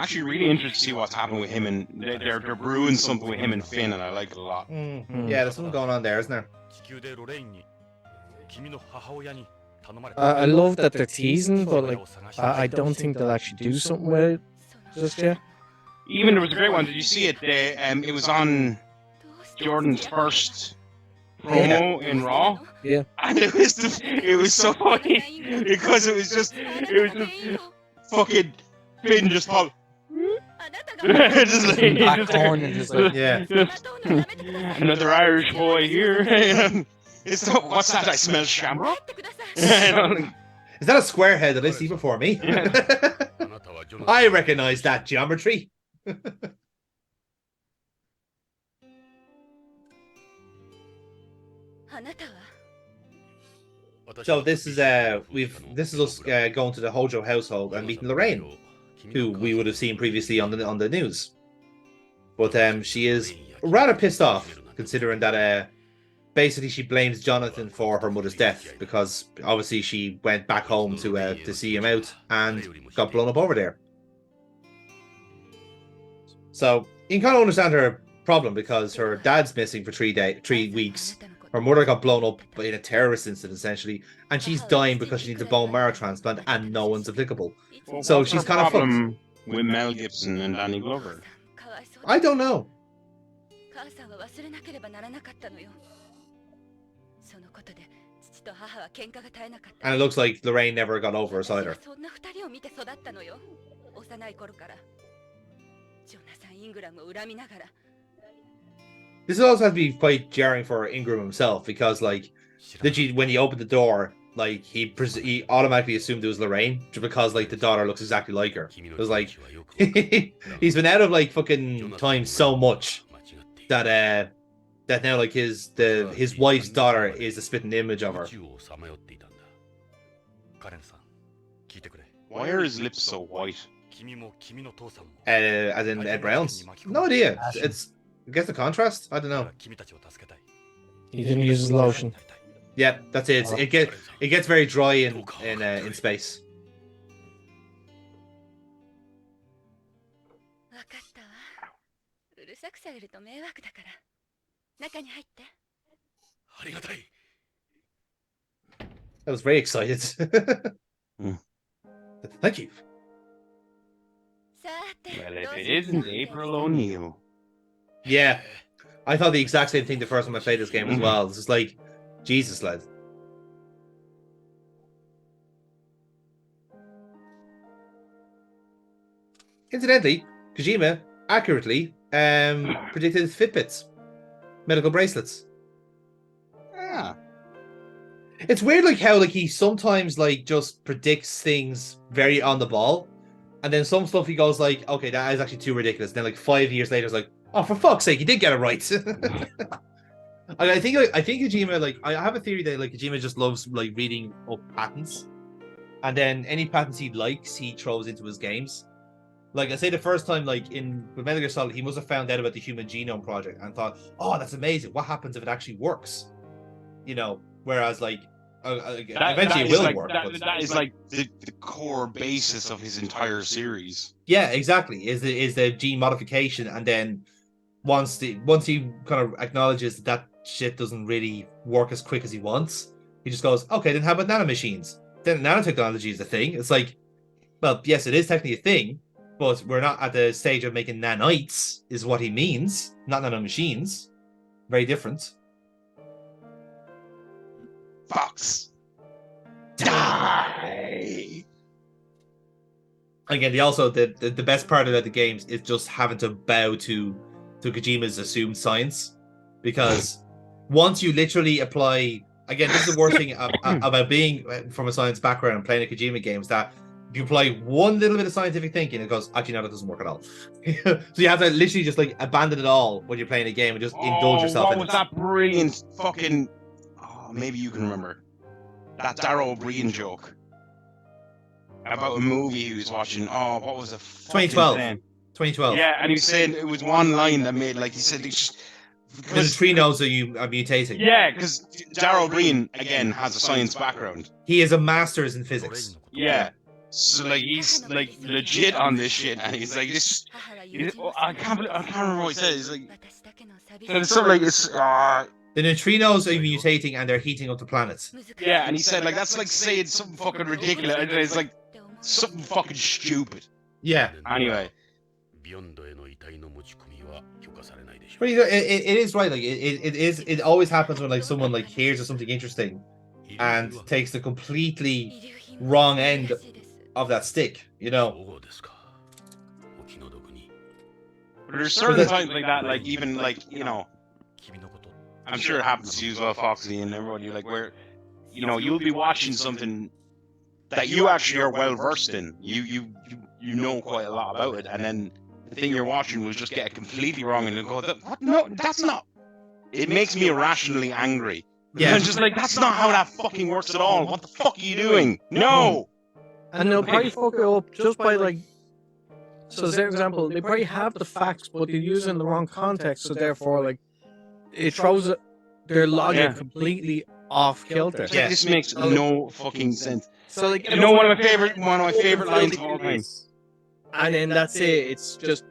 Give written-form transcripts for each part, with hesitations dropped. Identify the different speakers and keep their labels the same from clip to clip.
Speaker 1: actually really interested to see what's happening with him, and they're brewing something with him and Finn, and I like it a lot.
Speaker 2: Yeah, there's something going on there, isn't there?
Speaker 3: I love that they're teasing, but like, I don't think they'll actually do something with it just yet.
Speaker 1: Even there was a great one. Did you see it? It was on Jordan's first promo in Raw.
Speaker 3: Yeah.
Speaker 1: And it was so funny because it was just fucking Finn just popped.
Speaker 2: Yeah.
Speaker 1: Another Irish boy here. What's that? I smell shamrock.
Speaker 2: Is that a square head that I see before me? I recognize that geometry. So this is us going to the Hojo household and meeting Lorraine, who we would have seen previously on the news. But she is rather pissed off, considering that basically she blames Jonathan for her mother's death, because obviously she went back home to see him out and got blown up over there. So you can kind of understand her problem, because her dad's missing for 3 weeks. Her mother got blown up in a terrorist incident, essentially, and she's dying because she needs a bone marrow transplant, and no one's applicable.
Speaker 1: Well,
Speaker 2: so she's kind of fucked.
Speaker 1: With Mel Gibson and Danny Glover.
Speaker 2: I don't know. And it looks like Lorraine never got over us either. This also has to be quite jarring for Ingram himself, because like, when he opened the door, like he automatically assumed it was Lorraine, just because like the daughter looks exactly like her. It was like he's been out of like fucking time so much that now like his wife's daughter is a spitting image of her.
Speaker 1: Why are his lips so white?
Speaker 2: As in Ed Brown's? No idea. It's I guess the contrast? I don't know.
Speaker 3: He didn't use his lotion.
Speaker 2: Yeah, that's it. It gets very dry in space. I was very excited. Thank you.
Speaker 1: Well, if it isn't April O'Neil.
Speaker 2: Yeah, I thought the exact same thing the first time I played this game as well. It's just like, Jesus, lad. Incidentally, Kojima accurately predicted Fitbits, medical bracelets.
Speaker 1: Yeah.
Speaker 2: It's weird, like how like he sometimes like just predicts things very on the ball, and then some stuff he goes like, okay, that is actually too ridiculous. And then like 5 years later, it's like, oh, for fuck's sake, he did get it right. I think Kojima, like, I have a theory that like Kojima just loves like reading up patents, and then any patents he likes, he throws into his games. Like I say, the first time, like in Metal Gear Solid, he must have found out about the Human Genome Project and thought, oh, that's amazing. What happens if it actually works? You know, whereas like eventually it will work.
Speaker 1: That is like the core basis of his entire series.
Speaker 2: Yeah, exactly. Is the gene modification, and then once he kind of acknowledges that shit doesn't really work as quick as he wants, he just goes, okay, then how about nanomachines? Then nanotechnology is a thing. It's like, well, yes, it is technically a thing, but we're not at the stage of making nanites, is what he means, not nanomachines. Very different.
Speaker 1: Fox. Die!
Speaker 2: Again, the best part about the games is just having to bow to Kojima's assumed science, because once you literally apply, again, this is the worst thing about being from a science background and playing a Kojima game, is that if you apply one little bit of scientific thinking, it goes, actually, no, that doesn't work at all. So you have to literally just like abandon it all when you're playing a game and just indulge yourself in it.
Speaker 1: What was that brilliant fucking... Oh, maybe you can remember. That Darryl O'Brien joke. About a movie he was watching. Oh, what was it?
Speaker 2: 2012. 2012.
Speaker 1: Yeah, and he was saying it was one line that made, like, he said, it's just...
Speaker 2: Because the tree knows that you are mutating.
Speaker 1: Yeah, because Darryl O'Brien, again, has a science background.
Speaker 2: He is a master's in physics.
Speaker 1: Yeah. So like he's like legit on this shit, and he's like this. I can't remember what he said. He's like, it's something like it's.
Speaker 2: The neutrinos are mutating and they're heating up the planet.
Speaker 1: Yeah, and he said like that's like saying something fucking ridiculous. And it's like something fucking stupid.
Speaker 2: Yeah.
Speaker 1: Anyway.
Speaker 2: But you know, it is right. Like it always happens when like someone like hears of something interesting and takes the completely wrong end of that stick. You know.
Speaker 1: But there's certain times like that, like even like you know. I'm sure it happens to you as well, Foxy, and everybody, like, where, you know, you'll be watching something that you actually are well versed in. You know quite a lot about it, and then the thing you're watching will just get it completely wrong, and you'll go, what? No, that's not. It makes me irrationally angry.
Speaker 2: Yeah.
Speaker 1: And just like, that's not how that fucking works at all. What the fuck are you doing? No!
Speaker 3: And they'll probably fuck it up just by, like, so as an example, they probably have the facts, but they use it in the wrong context, so therefore, like, it throws their logic completely off kilter.
Speaker 1: Yeah, this makes no fucking sense.
Speaker 3: So like,
Speaker 1: you know, one of my favorite lines of all time.
Speaker 3: And then that's it. It's just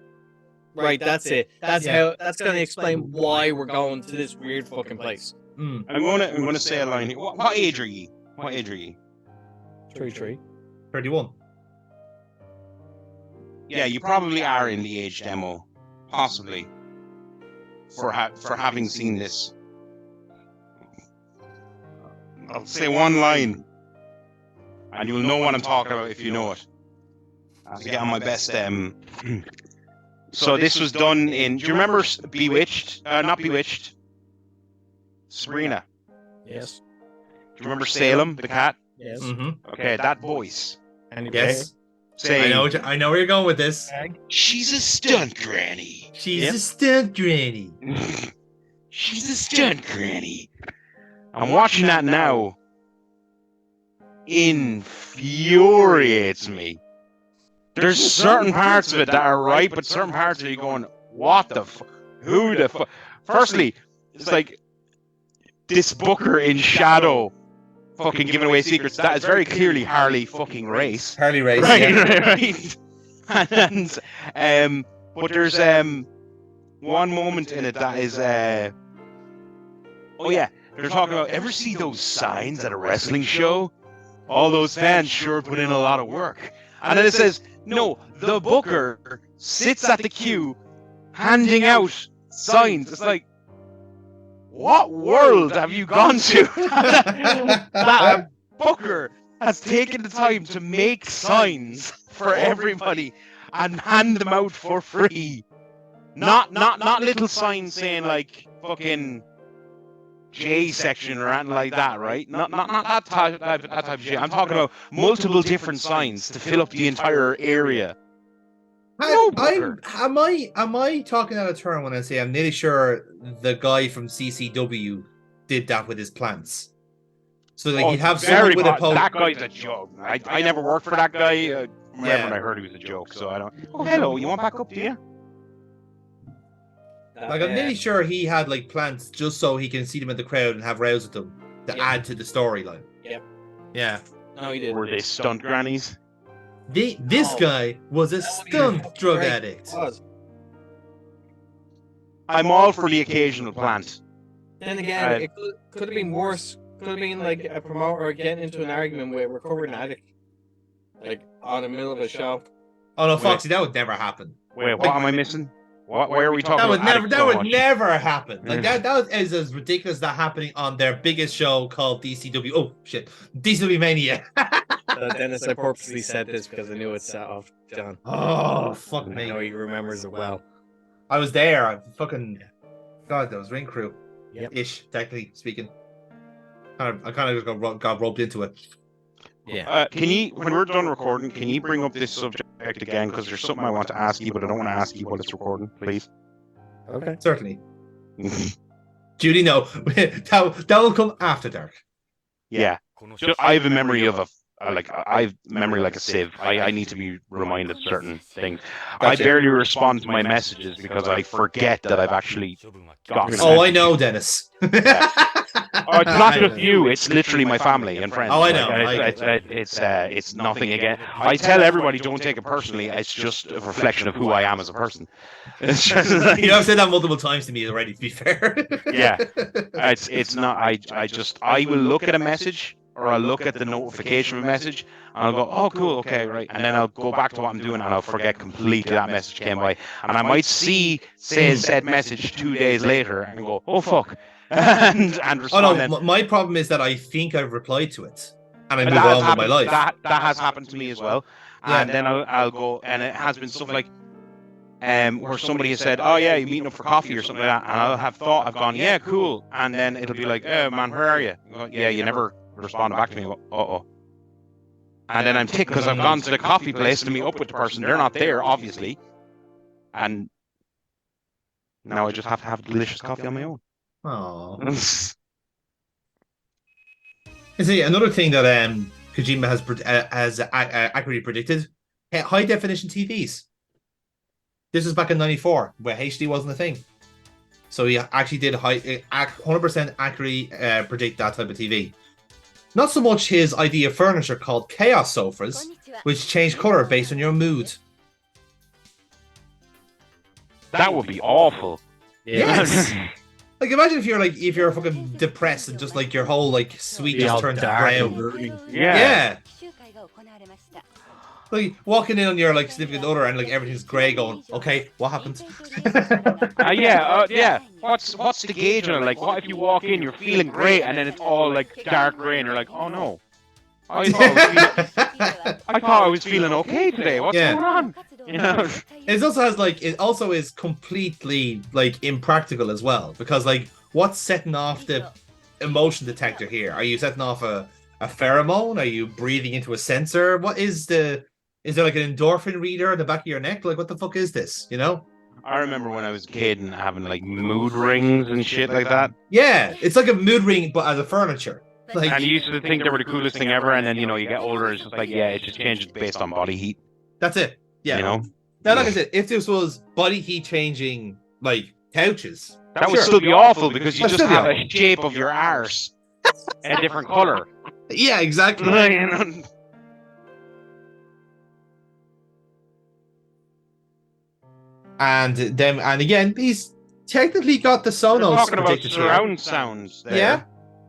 Speaker 3: right. That's it. That's how. That's gonna explain why we're going to this weird fucking place.
Speaker 1: I'm gonna say a line here. What age are ye? What age are ye?
Speaker 2: 31.
Speaker 1: Yeah, you probably are in the age demo, possibly. For having seen this, I'll say one line, and you'll know what I'm talking about if you know it. I have to get on my best. So this was done in. Do you remember Bewitched? Not Bewitched. Sabrina.
Speaker 3: Yes.
Speaker 1: Do you remember Salem, the cat?
Speaker 3: Yes.
Speaker 2: Mm-hmm.
Speaker 1: Okay, that voice.
Speaker 2: Yes.
Speaker 1: Saying,
Speaker 2: I know where you're going with this.
Speaker 1: She's a stunt granny.
Speaker 2: She's a stunt granny.
Speaker 1: She's a stunt granny. I'm watching that now. Infuriates me. There's certain parts of it that are right, but certain parts of you going, what the fuck? Who the fuck? Firstly, it's like this Booker in Shadow fucking giving away secrets. That is very clearly Harley fucking Race.
Speaker 2: Harley Race,
Speaker 1: right,
Speaker 2: yeah.
Speaker 1: right. And but there's one moment in it that is oh yeah, they're talking about, ever see those signs at a wrestling show? All those fans sure put in a lot of work. And then it says, no, the Booker sits at the queue handing out signs. It's like, what world have you gone to? That Booker has taken the time to make signs for everybody and hand them out for free. Not little signs saying like fucking J section or anything like that, right? Not that type of shit. I'm talking about multiple different signs to fill up the entire area.
Speaker 2: Am I talking out of turn when I say I'm nearly sure the guy from CCW did that with his plants? So like he'd have someone with a post.
Speaker 1: That guy's a joke. I never worked for that guy. When I heard he was a joke, so I don't. Oh, hello. You want back up, do you?
Speaker 2: Like I'm nearly sure he had like plants just so he can see them in the crowd and have rows with them to add to the storyline.
Speaker 3: Yep.
Speaker 2: Yeah.
Speaker 3: No, he did.
Speaker 1: Were they stunt grannies?
Speaker 2: This guy was a stunt drug addict.
Speaker 1: I'm all for the occasional plant.
Speaker 3: Then again, it could have been worse. Could have been like a promoter getting into an argument with a recovering addict, like on the middle of a show.
Speaker 2: Oh no, Foxy, that would never happen.
Speaker 1: Wait, what am I missing? Why are we talking about
Speaker 2: that would never happen. Like that is as ridiculous as that happening on their biggest show called DCW. Oh shit, DCW Mania.
Speaker 3: Dennis, I purposely said this because I knew it set off John.
Speaker 2: Oh fuck me!
Speaker 3: I know he remembers it well.
Speaker 2: I was there. I fucking God, that was Ring Crew.
Speaker 3: Yep.
Speaker 2: Ish, technically speaking. I kind of just got roped into it.
Speaker 3: Yeah.
Speaker 1: Can you, when we're done recording, can you bring up this subject again? Because there's something I want to ask you, but I don't want to ask you while it's recording, please.
Speaker 2: Okay. Certainly. Judy, no. that will come after dark.
Speaker 1: Yeah. I have a memory of I have memory like a sieve. I need to be reminded of certain things. Gotcha. I barely respond to my messages because I forget that I've actually gotten.
Speaker 2: Oh, I know, Dennis.
Speaker 1: Oh, it's not just you. It's literally my family and friends.
Speaker 2: Oh, I know.
Speaker 1: It's nothing again. I tell everybody, don't take it personally. It's just a reflection of who I am as a person. It's just like,
Speaker 2: I've said that multiple times to me already. To be fair.
Speaker 1: yeah. It's not. I will look at a message or I'll look at the notification of a message and I'll go, oh, cool, okay, right, and then I'll go back to what I'm doing and I'll forget completely that message came by, and I might see said message 2 days later and go, oh fuck. and respond.
Speaker 2: Oh no,
Speaker 1: then.
Speaker 2: my problem is that I think I've replied to it, and I move on with my life.
Speaker 1: That has happened to me as well.
Speaker 2: Yeah.
Speaker 1: And then I'll go, and it has been stuff like, where somebody has said, oh yeah, you're meeting up for coffee or something like that, and I'll have thought, I've gone, yeah, cool, and then it'll be like, oh man, where are you? Go, yeah, you never responded back to me. Uh-oh. And then I'm ticked because I've gone to the coffee place to meet up with the person. They're not there, obviously, and now I just have to have delicious coffee on my own.
Speaker 2: Oh. See, another thing that Kojima has accurately predicted: high definition TVs. This was back in '94, where HD wasn't a thing. So he actually did 100% accurately predict that type of TV. Not so much his idea of furniture called Chaos Sofas, which change color based on your mood.
Speaker 1: That would be awful.
Speaker 2: Yes. Like, imagine if you're fucking depressed and just like your whole like suite just turned to brown. Yeah. Like walking in on your like significant other and like everything's grey, going, okay, what happened?
Speaker 1: Yeah. What's the gauge on it? Like, what if you walk in, you're feeling great, and then it's all like dark grey, and you're like, oh no, I thought I was feeling okay today. What's going on? You know?
Speaker 2: It also is completely like impractical as well, because like what's setting off the emotion detector here? Are you setting off a pheromone? Are you breathing into a sensor? Is there like an endorphin reader in the back of your neck? Like, what the fuck is this? You know?
Speaker 1: I remember when I was a kid and having like mood rings and shit like that.
Speaker 2: Yeah, it's like a mood ring, but as a furniture. Like,
Speaker 1: and you used to think they were the coolest thing ever, and then you get older, it's just like, yeah, it just changes based on body heat.
Speaker 2: That's it. Yeah.
Speaker 1: You know?
Speaker 2: Now, like I said, if this was body heat changing like couches,
Speaker 1: that would still be awful, because you just have a shape of your arse, a different color.
Speaker 2: Yeah, exactly. And again, he's technically got the Sonos.
Speaker 1: Talking about surround sounds there.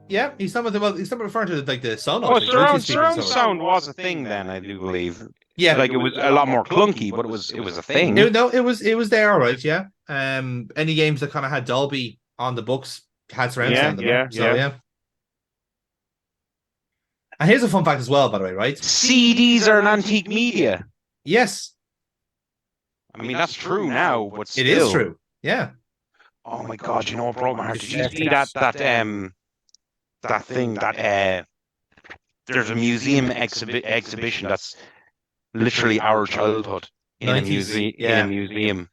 Speaker 2: Yeah. He's not referring to like the Sonos.
Speaker 1: Oh, surround sound was a thing then, I do believe.
Speaker 2: Yeah,
Speaker 1: like it was a lot more clunky, but it was a thing.
Speaker 2: It was there, all right. Yeah. Any games that kind of had Dolby on the books had surround sound. Yeah. And here's a fun fact as well, by the way, right?
Speaker 1: CDs are an antique media.
Speaker 2: Yes.
Speaker 1: I mean, that's true now, but still.
Speaker 2: It is true. Yeah.
Speaker 1: Oh my God! You know what broke my heart? Did you see that thing that there's a museum exhibition that's literally our childhood in a museum.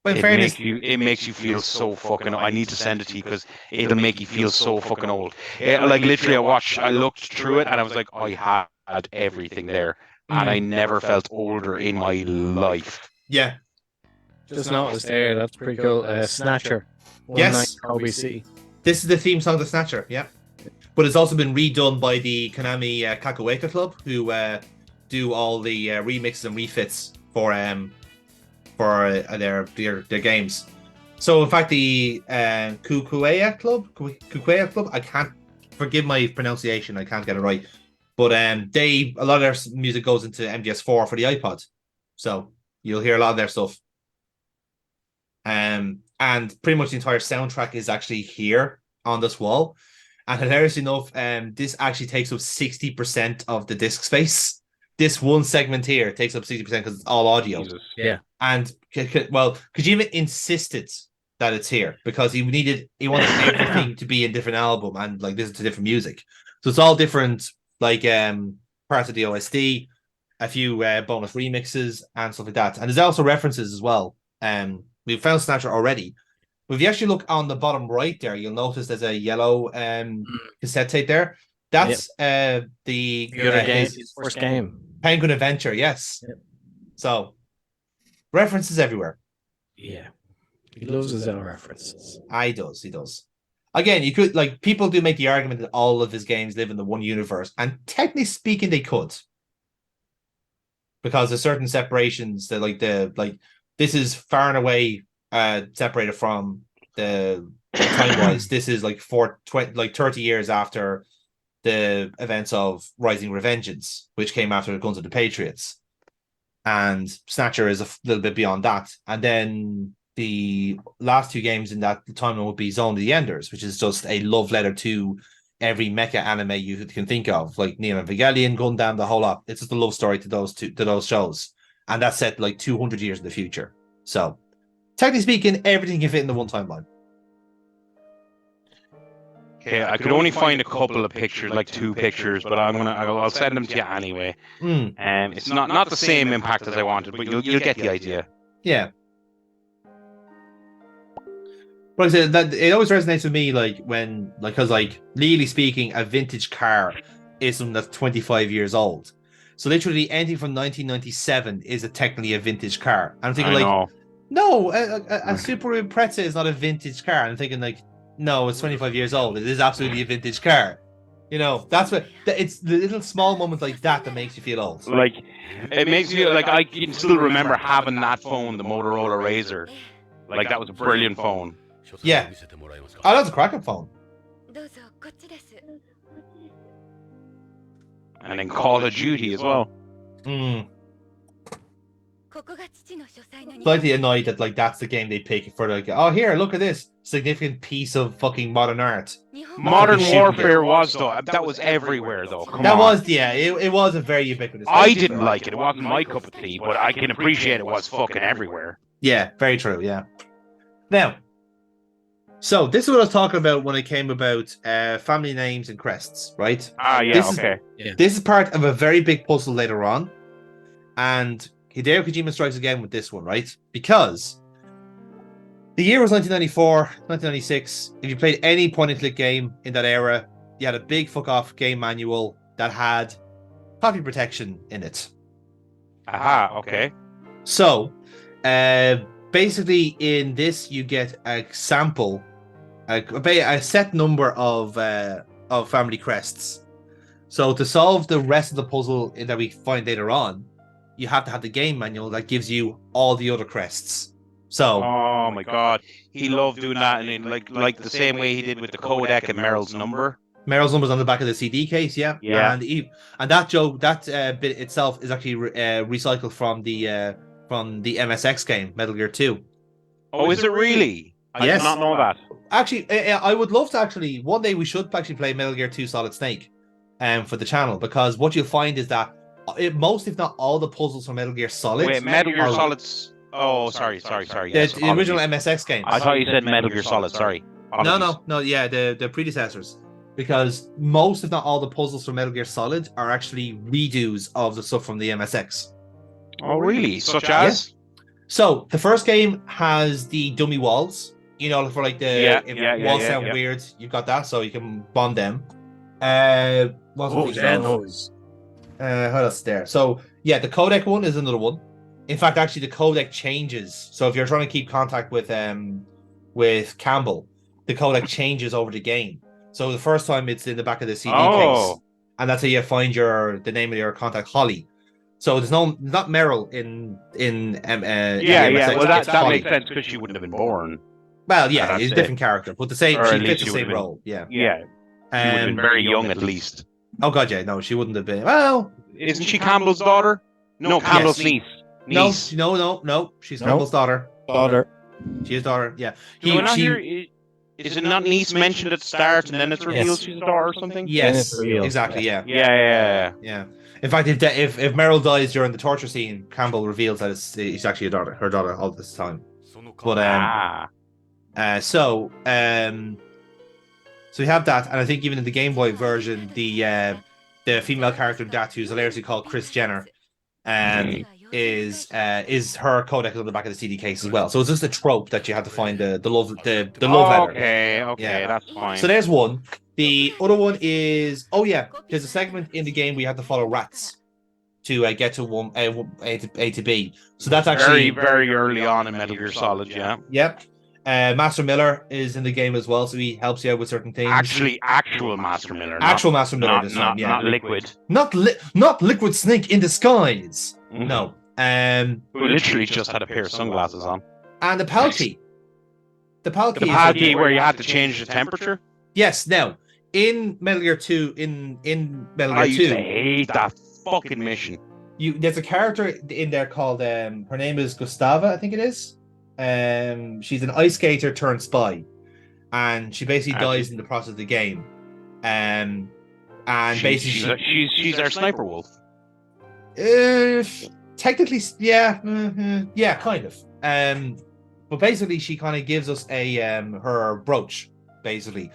Speaker 2: But in fairness,
Speaker 1: it makes you feel so fucking. I need to send it to you because it'll make you feel so fucking old. Like literally, I looked through it and I was like, I had everything there, and I never felt older in my life.
Speaker 2: Yeah.
Speaker 3: Just noticed there, that's pretty cool. Snatcher.
Speaker 2: Yes.
Speaker 3: OBC.
Speaker 2: This is the theme song to Snatcher, yeah. But it's also been redone by the Konami Kakueka Club, who do all the remixes and refits for their games. So in fact, the Kukuea Club, I can't, forgive my pronunciation, I can't get it right. But a lot of their music goes into MGS4 for the iPod. So you'll hear a lot of their stuff. And pretty much the entire soundtrack is actually here on this wall. And hilariously enough, this actually takes up 60% of the disk space. This one segment here takes up 60% because it's all audio.
Speaker 1: Jesus.
Speaker 3: Yeah.
Speaker 2: And Kojima insisted that it's here because he wanted everything to be a different album and like listen to different music. So it's all different, like parts of the OSD, a few bonus remixes and stuff like that. And there's also references as well. We found Snatcher already. But if you actually look on the bottom right there, you'll notice there's a yellow cassette tape there. That's the
Speaker 3: other game, his first game.
Speaker 2: Penguin Adventure, yes. Yep. So references everywhere.
Speaker 3: Yeah. He loves his own references.
Speaker 2: He does. Again, you could like people do make the argument that all of his games live in the one universe, and technically speaking, they could, because there's certain separations that like this is far and away separated from the time wise. This is like 30 years after the events of Rising Revengeance, which came after the Guns of the Patriots, and Snatcher is a little bit beyond that, and then the last 2 games in that timeline would be Zone of the Enders, which is just a love letter to every mecha anime you can think of, like Neon Evangelion, Gundam, the whole lot. It's just a love story to those shows, and that's set like 200 years in the future. So, technically speaking, everything can fit in the one timeline.
Speaker 1: Okay, I could only find a couple of pictures, like 2 pictures, but I'll send them to you anyway. It's not the same impact as I wanted, but you'll get the idea.
Speaker 2: Yeah. But like I said, that it always resonates with me, like when, like, because like legally speaking, a vintage car is something that's 25 years old. So literally anything from 1997 is technically a vintage car. I'm thinking no, a Subaru Impreza is not a vintage car. I'm thinking like, no, it's 25 years old. It is absolutely a vintage car. You know, that's what it's the little small moments like that makes you feel old.
Speaker 1: Like, it makes you like I can still remember having that phone, the Motorola Razr. Like that was a brilliant phone.
Speaker 2: Yeah. Oh, that's a cracking phone.
Speaker 1: And then Call of Duty as well.
Speaker 2: Slightly annoyed that like that's the game they pick for like, oh here, look at this significant piece of fucking modern art.
Speaker 1: Modern Warfare was though, that was everywhere though.
Speaker 2: That was it was a very ubiquitous.
Speaker 1: I didn't like it. It wasn't my cup of tea, but I can appreciate it was fucking everywhere.
Speaker 2: Yeah, very true. Yeah. Now, so this is what I was talking about when it came about family names and crests, right? This is part of a very big puzzle later on, and Hideo Kojima strikes again with this one, right? Because the year was 1994, 1996. If you played any point-and-click game in that era, you had a big fuck-off game manual that had copy protection in it.
Speaker 1: Aha, okay.
Speaker 2: So, basically, in this, you get a sample, a set number of family crests. So, to solve the rest of the puzzle that we find later on, you have to have the game manual that gives you all the other crests. So,
Speaker 1: oh my god, he loved doing that, and like the same way he did with the codec and Meryl's number.
Speaker 2: Meryl's number's on the back of the CD case, yeah. And that joke, that bit itself is actually recycled from the MSX game Metal Gear 2.
Speaker 1: Oh, is it really? I did not know that.
Speaker 2: Actually, I would love to actually one day we should actually play Metal Gear 2 Solid Snake, for the channel, because what you'll find is that most, if not all, the puzzles from Metal Gear Solid.
Speaker 1: Wait, Metal Gear Solid's. Oh, sorry.
Speaker 2: Yes, the original MSX games.
Speaker 1: I thought you said Metal Gear Solid. Sorry.
Speaker 2: Apologies. No. Yeah, the predecessors. Because most, if not all, the puzzles from Metal Gear Solid are actually redos of the stuff from the MSX.
Speaker 1: Oh, really? Such as?
Speaker 2: Yeah. So the first game has the dummy walls. You know, for like the walls sound weird. You've got that, so you can bond them. What else there? So yeah, the codec one is another one. In fact, actually, the codec changes. So if you're trying to keep contact with Campbell, the codec changes over the game. So the first time it's in the back of the CD case, and that's how you find the name of your contact, Holly. So there's not Meryl in
Speaker 1: Well, that makes sense because she wouldn't have been born.
Speaker 2: Well, yeah, he's a different character, but she fits the same role. Yeah.
Speaker 1: She would have been very young at least.
Speaker 2: Oh god, yeah, no, she wouldn't have been. Well,
Speaker 1: isn't she Campbell's daughter? No, Campbell's niece.
Speaker 2: No, she's Campbell's daughter. She is daughter. Yeah.
Speaker 1: Is it not niece mentioned at the start and then it's revealed she's a daughter or something?
Speaker 2: Yes, exactly. Yeah.
Speaker 1: Yeah.
Speaker 2: In fact, if Meryl dies during the torture scene, Campbell reveals that it's actually her daughter all this time. But so we have that, and I think even in the Game Boy version, the female character of that, who's hilariously called Kris Jenner, is her codec on the back of the CD case as well. So it's just a trope that you have to find the love letter.
Speaker 1: Okay, that's fine.
Speaker 2: So there's one. The other one is there's a segment in the game where you have to follow rats to get to A to B. So that's actually
Speaker 1: very, very early on in Metal Gear Solid. Yeah.
Speaker 2: Yep. Master Miller is in the game as well, so he helps you out with certain things.
Speaker 1: Actual Master Miller.
Speaker 2: Actual Master Miller
Speaker 1: not,
Speaker 2: this time, yeah.
Speaker 1: Not Liquid.
Speaker 2: Not Liquid Snake in disguise.
Speaker 1: Mhm.
Speaker 2: No.
Speaker 1: Who literally just had a pair of sunglasses on.
Speaker 2: And the Palkey. The Palkey.
Speaker 1: The Palkey where you had to change the temperature.
Speaker 2: Yes. Now, in Metal Gear 2, in Metal Gear
Speaker 1: I used
Speaker 2: 2,
Speaker 1: to hate that fucking mission.
Speaker 2: there's a character in there called her name is Gustava, I think it is. She's an ice skater turned spy, and she basically dies in the process of the game. And basically
Speaker 1: she's our sniper wolf.
Speaker 2: Technically, yeah, kind of. But basically, she kind of gives us a her brooch, basically.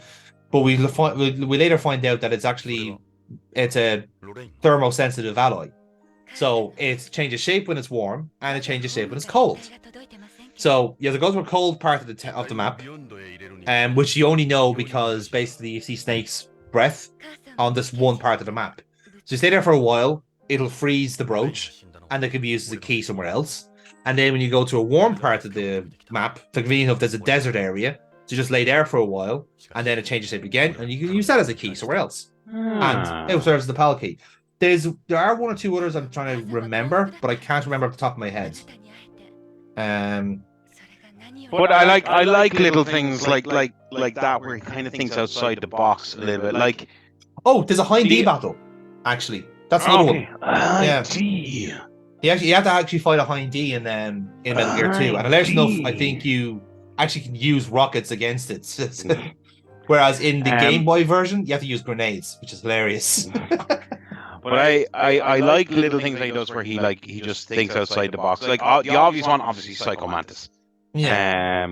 Speaker 2: But we later find out that it's a thermosensitive alloy. So it changes shape when it's warm, and it changes shape when it's cold. So you have to go to a cold part of the map, which you only know because basically you see Snake's breath on this one part of the map. So you stay there for a while, it'll freeze the brooch, and it can be used as a key somewhere else. And then when you go to a warm part of the map, to convenient enough, there's a desert area, so you just lay there for a while, and then it changes shape again, and you can use that as a key somewhere else. And it serves as the PAL key. There are one or two others I'm trying to remember, but I can't remember off the top of my head.
Speaker 1: But I like little things like that where he kind of thinks outside the box a little bit. Like,
Speaker 2: there's a Hind D battle. Actually, that's another one.
Speaker 1: Yeah.
Speaker 2: You have to actually fight a Hind D in Metal Gear 2, and there's enough. I think you actually can use rockets against it. Whereas in the Game Boy version, you have to use grenades, which is hilarious.
Speaker 1: But I like little things like those where he just thinks outside the box. Like the obvious one, obviously Psycho Mantis.
Speaker 2: Yeah.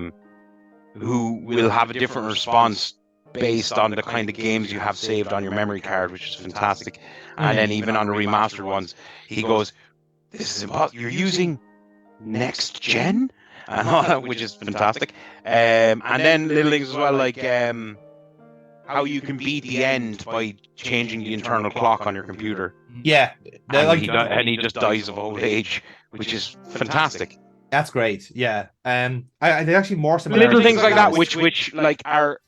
Speaker 1: Who will have a different response based on the kind of games you have saved on your memory card, which is fantastic. And then even on the remastered ones, he goes, "This is impossible. You're using next gen," and all that, which is fantastic. And then little things as well, like how you can beat the end by changing the internal clock on your computer.
Speaker 2: Yeah,
Speaker 1: and he just dies of old age, which is fantastic.
Speaker 2: That's great. Yeah. They actually more similar
Speaker 1: little things like that, which like are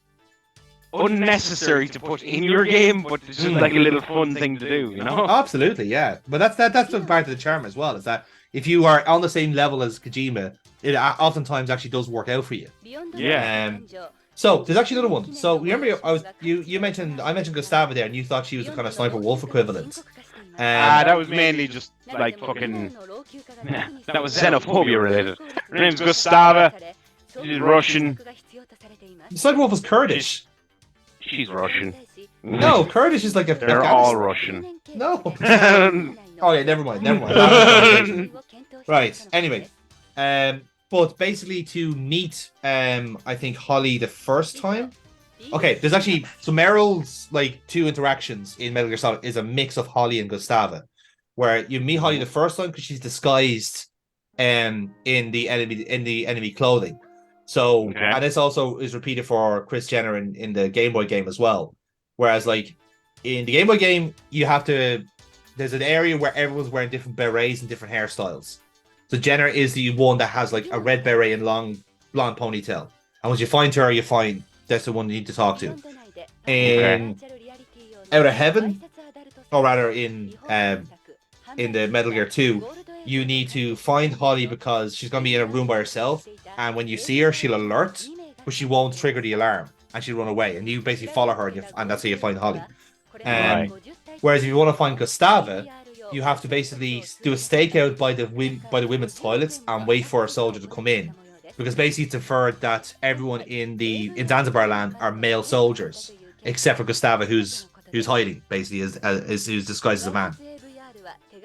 Speaker 1: unnecessary to put in your game, but it's just like a little fun thing to do, you know?
Speaker 2: Absolutely, yeah. But that's part of the charm as well. Is that if you are on the same level as Kojima, it oftentimes actually does work out for you.
Speaker 1: Yeah.
Speaker 2: So there's actually another one. So remember, I mentioned Gustava there, and you thought she was a kind of Sniper Wolf equivalent.
Speaker 1: That was mainly just like fucking. That was xenophobia related. Her name's Gustava. She's Russian.
Speaker 2: Sniper Wolf is Kurdish.
Speaker 1: She's Russian.
Speaker 2: No, Kurdish is like a.
Speaker 1: They're all Russian.
Speaker 2: No. Oh yeah, never mind. Right. Anyway, but basically to meet, I think Holly the first time. Okay, there's actually so Meryl's like two interactions in Metal Gear Solid is a mix of Holly and Gustava, where you meet Holly the first time because she's disguised, in the enemy clothing. So and this also is repeated for Chris Jenner in the Game Boy game as well. Whereas like in the Game Boy game, there's an area where everyone's wearing different berets and different hairstyles. So Jenner is the one that has like a red beret and long blonde ponytail. And once you find her, you find that's the one you need to talk to. In Out of Heaven, or rather in the Metal Gear 2, you need to find Holly because she's going to be in a room by herself. And when you see her, she'll alert, but she won't trigger the alarm. And she'll run away. And you basically follow her, and that's how you find Holly. Whereas if you want to find Gustava, you have to basically do a stakeout by the women's toilets and wait for a soldier to come in, because basically it's inferred that everyone in Zanzibar land are male soldiers, except for Gustava, who's hiding basically, who's disguised as a man.